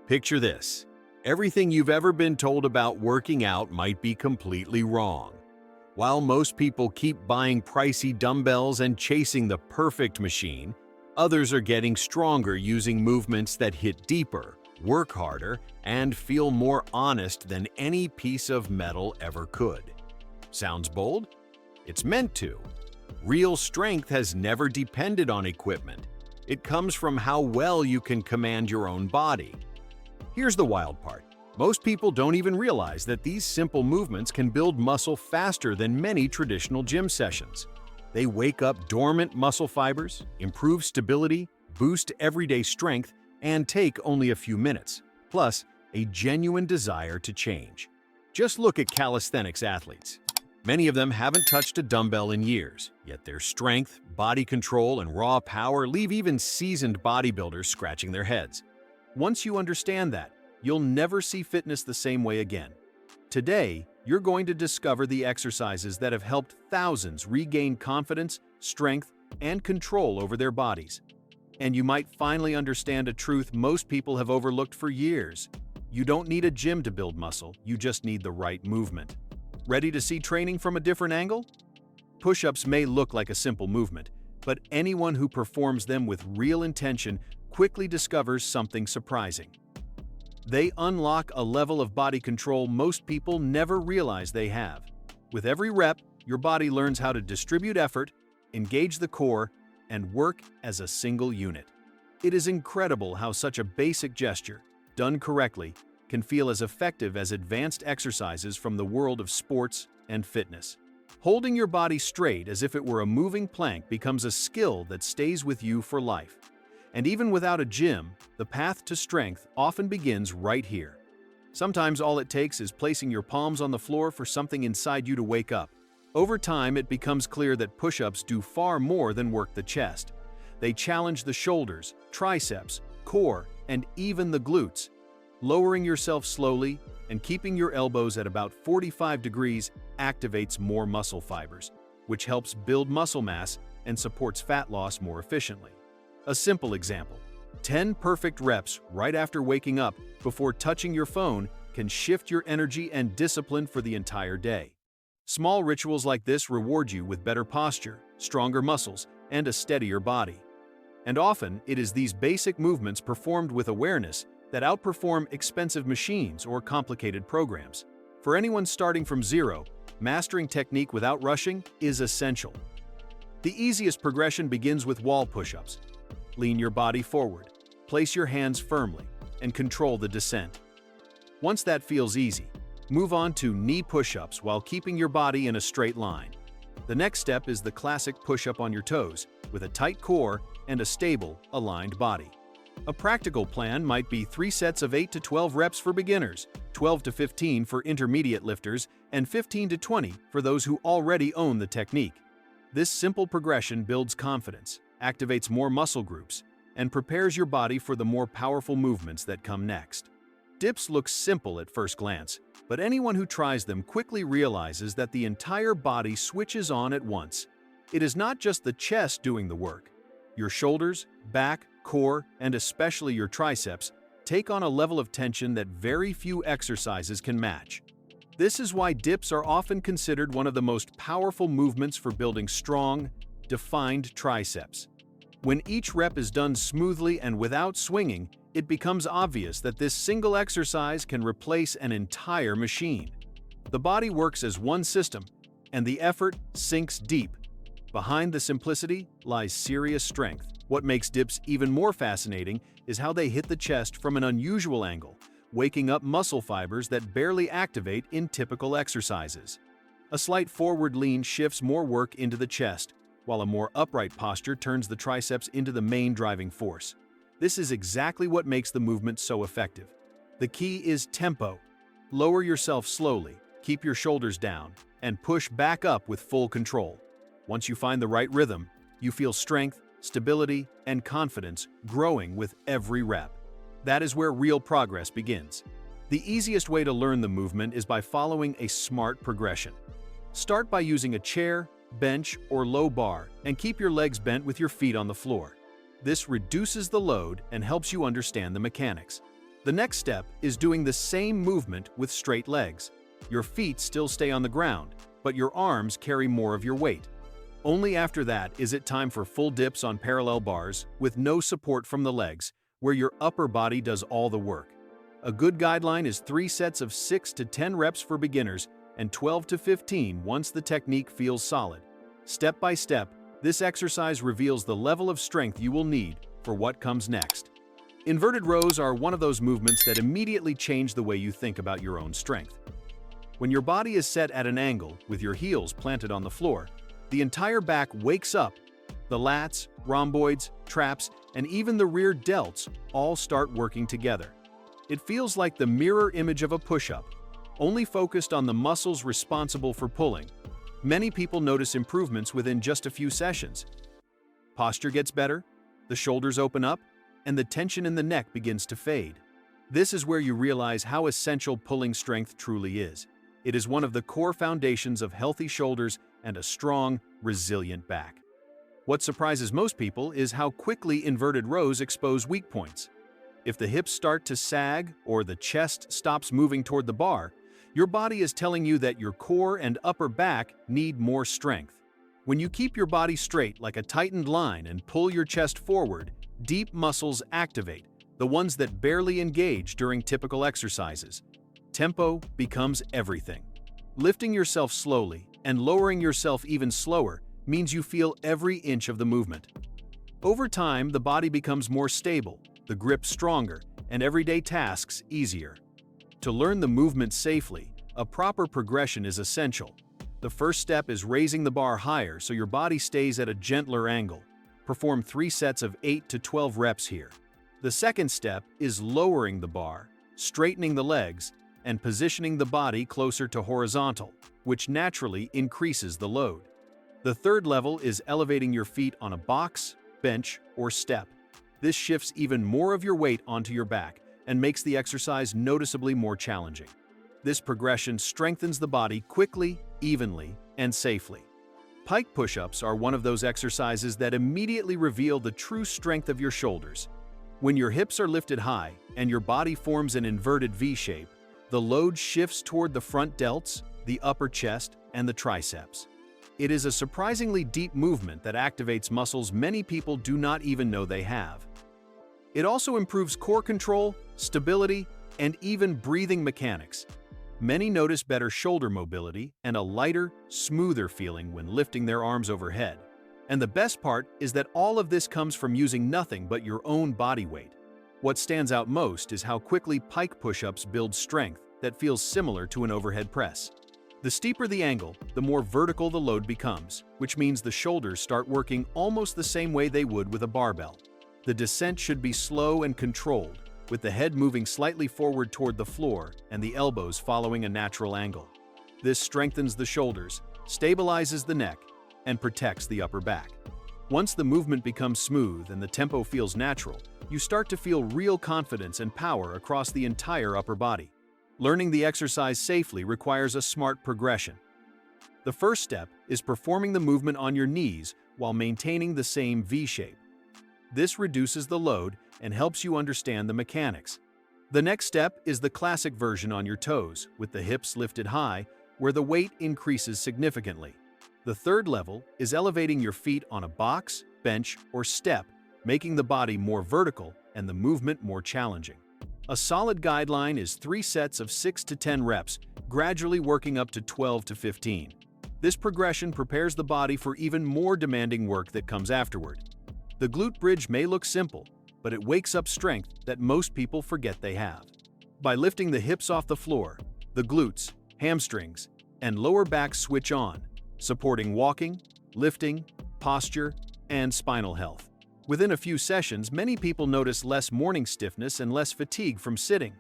Picture this. Everything you've ever been told about working out might be completely wrong. While most people keep buying pricey dumbbells and chasing the perfect machine, others are getting stronger using movements that hit deeper, work harder, and feel more honest than any piece of metal ever could. Sounds bold? It's meant to. Real strength has never depended on equipment. It comes from how well you can command your own body. Here's the wild part. Most people don't even realize that these simple movements can build muscle faster than many traditional gym sessions. They wake up dormant muscle fibers, improve stability, boost everyday strength, and take only a few minutes, plus a genuine desire to change. Just look at calisthenics athletes. Many of them haven't touched a dumbbell in years, yet their strength, body control, and raw power leave even seasoned bodybuilders scratching their heads. Once you understand that, you'll never see fitness the same way again. Today, you're going to discover the exercises that have helped thousands regain confidence, strength, and control over their bodies. And you might finally understand a truth most people have overlooked for years. You don't need a gym to build muscle, you just need the right movement. Ready to see training from a different angle? Push-ups may look like a simple movement, but anyone who performs them with real intention quickly discovers something surprising. They unlock a level of body control most people never realize they have. With every rep, your body learns how to distribute effort, engage the core, and work as a single unit. It is incredible how such a basic gesture, done correctly, can feel as effective as advanced exercises from the world of sports and fitness. Holding your body straight as if it were a moving plank becomes a skill that stays with you for life. And even without a gym, the path to strength often begins right here. Sometimes all it takes is placing your palms on the floor for something inside you to wake up. Over time, it becomes clear that push-ups do far more than work the chest. They challenge the shoulders, triceps, core, and even the glutes. Lowering yourself slowly and keeping your elbows at about 45 degrees activates more muscle fibers, which helps build muscle mass and supports fat loss more efficiently. A simple example: 10 perfect reps right after waking up before touching your phone can shift your energy and discipline for the entire day. Small rituals like this reward you with better posture, stronger muscles, and a steadier body. And often, it is these basic movements performed with awareness that outperform expensive machines or complicated programs. For anyone starting from zero, mastering technique without rushing is essential. The easiest progression begins with wall push-ups. Lean your body forward, place your hands firmly, and control the descent. Once that feels easy, move on to knee push-ups while keeping your body in a straight line. The next step is the classic push-up on your toes, with a tight core and a stable, aligned body. A practical plan might be 3 sets of 8 to 12 reps for beginners, 12 to 15 for intermediate lifters, and 15 to 20 for those who already own the technique. This simple progression builds confidence, activates more muscle groups, and prepares your body for the more powerful movements that come next. Dips look simple at first glance, but anyone who tries them quickly realizes that the entire body switches on at once. It is not just the chest doing the work. Your shoulders, back, core, and especially your triceps take on a level of tension that very few exercises can match. This is why dips are often considered one of the most powerful movements for building strong, defined triceps. When each rep is done smoothly and without swinging, it becomes obvious that this single exercise can replace an entire machine. The body works as one system, and the effort sinks deep. Behind the simplicity lies serious strength. What makes dips even more fascinating is how they hit the chest from an unusual angle, waking up muscle fibers that barely activate in typical exercises. A slight forward lean shifts more work into the chest, while a more upright posture turns the triceps into the main driving force. This is exactly what makes the movement so effective. The key is tempo. Lower yourself slowly, keep your shoulders down, and push back up with full control. Once you find the right rhythm, you feel strength, stability, and confidence growing with every rep. That is where real progress begins. The easiest way to learn the movement is by following a smart progression. Start by using a chair, bench, or low bar, and keep your legs bent with your feet on the floor. This reduces the load and helps you understand the mechanics. The next step is doing the same movement with straight legs. Your feet still stay on the ground, but your arms carry more of your weight. Only after that is it time for full dips on parallel bars with no support from the legs, where your upper body does all the work. A good guideline is 3 sets of 6 to 10 reps for beginners and 12 to 15 once the technique feels solid. Step by step, this exercise reveals the level of strength you will need for what comes next. Inverted rows are one of those movements that immediately change the way you think about your own strength. When your body is set at an angle with your heels planted on the floor, the entire back wakes up. The lats, rhomboids, traps, and even the rear delts all start working together. It feels like the mirror image of a push-up, only focused on the muscles responsible for pulling. Many people notice improvements within just a few sessions. Posture gets better, the shoulders open up, and the tension in the neck begins to fade. This is where you realize how essential pulling strength truly is. It is one of the core foundations of healthy shoulders and a strong, resilient back. What surprises most people is how quickly inverted rows expose weak points. If the hips start to sag or the chest stops moving toward the bar, your body is telling you that your core and upper back need more strength. When you keep your body straight like a tightened line and pull your chest forward, deep muscles activate, the ones that barely engage during typical exercises. Tempo becomes everything. Lifting yourself slowly and lowering yourself even slower means you feel every inch of the movement. Over time, the body becomes more stable, the grip stronger, and everyday tasks easier. To learn the movement safely, a proper progression is essential. The first step is raising the bar higher so your body stays at a gentler angle. Perform 3 sets of 8 to 12 reps here. The second step is lowering the bar, straightening the legs, and positioning the body closer to horizontal, which naturally increases the load. The third level is elevating your feet on a box, bench, or step. This shifts even more of your weight onto your back and makes the exercise noticeably more challenging. This progression strengthens the body quickly, evenly, and safely. Pike push-ups are one of those exercises that immediately reveal the true strength of your shoulders. When your hips are lifted high and your body forms an inverted V shape, the load shifts toward the front delts, the upper chest, and the triceps. It is a surprisingly deep movement that activates muscles many people do not even know they have. It also improves core control, stability, and even breathing mechanics. Many notice better shoulder mobility and a lighter, smoother feeling when lifting their arms overhead. And the best part is that all of this comes from using nothing but your own body weight. What stands out most is how quickly Pike push-ups build strength that feels similar to an overhead press. The steeper the angle, the more vertical the load becomes, which means the shoulders start working almost the same way they would with a barbell. The descent should be slow and controlled, with the head moving slightly forward toward the floor and the elbows following a natural angle. This strengthens the shoulders, stabilizes the neck, and protects the upper back. Once the movement becomes smooth and the tempo feels natural, you start to feel real confidence and power across the entire upper body. Learning the exercise safely requires a smart progression. The first step is performing the movement on your knees while maintaining the same V shape. This reduces the load and helps you understand the mechanics. The next step is the classic version on your toes, with the hips lifted high, where the weight increases significantly. The third level is elevating your feet on a box, bench, or step, making the body more vertical and the movement more challenging. A solid guideline is 3 sets of 6 to 10 reps, gradually working up to 12 to 15. This progression prepares the body for even more demanding work that comes afterward. The glute bridge may look simple, but it wakes up strength that most people forget they have. By lifting the hips off the floor, the glutes, hamstrings, and lower back switch on, supporting walking, lifting, posture, and spinal health. Within a few sessions, many people notice less morning stiffness and less fatigue from sitting.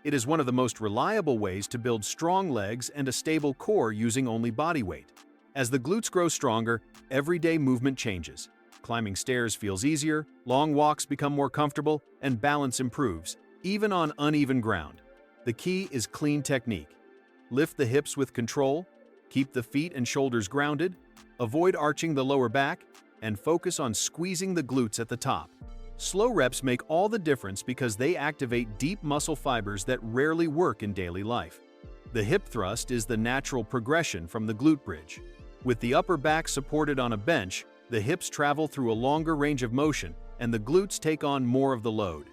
It is one of the most reliable ways to build strong legs and a stable core using only body weight. As the glutes grow stronger, everyday movement changes. Climbing stairs feels easier, long walks become more comfortable, and balance improves, even on uneven ground. The key is clean technique. Lift the hips with control, keep the feet and shoulders grounded, avoid arching the lower back, and focus on squeezing the glutes at the top. Slow reps make all the difference because they activate deep muscle fibers that rarely work in daily life. The hip thrust is the natural progression from the glute bridge. With the upper back supported on a bench, the hips travel through a longer range of motion and the glutes take on more of the load.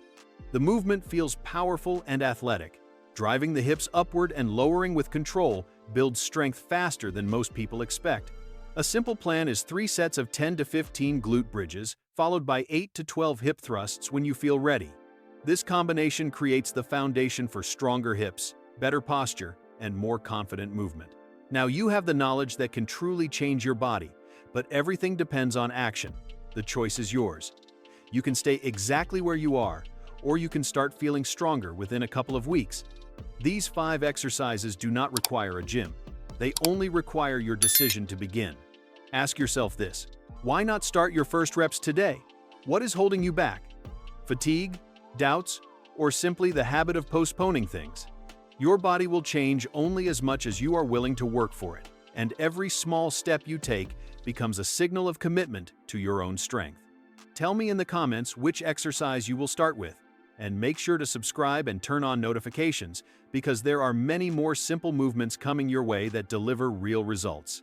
The movement feels powerful and athletic. Driving the hips upward and lowering with control builds strength faster than most people expect. A simple plan is 3 sets of 10 to 15 glute bridges, followed by 8 to 12 hip thrusts when you feel ready. This combination creates the foundation for stronger hips, better posture, and more confident movement. Now you have the knowledge that can truly change your body, but everything depends on action. The choice is yours. You can stay exactly where you are, or you can start feeling stronger within a couple of weeks. These 5 exercises do not require a gym. They only require your decision to begin. Ask yourself this: why not start your first reps today? What is holding you back? Fatigue, doubts, or simply the habit of postponing things? Your body will change only as much as you are willing to work for it, and every small step you take becomes a signal of commitment to your own strength. Tell me in the comments which exercise you will start with, and make sure to subscribe and turn on notifications because there are many more simple movements coming your way that deliver real results.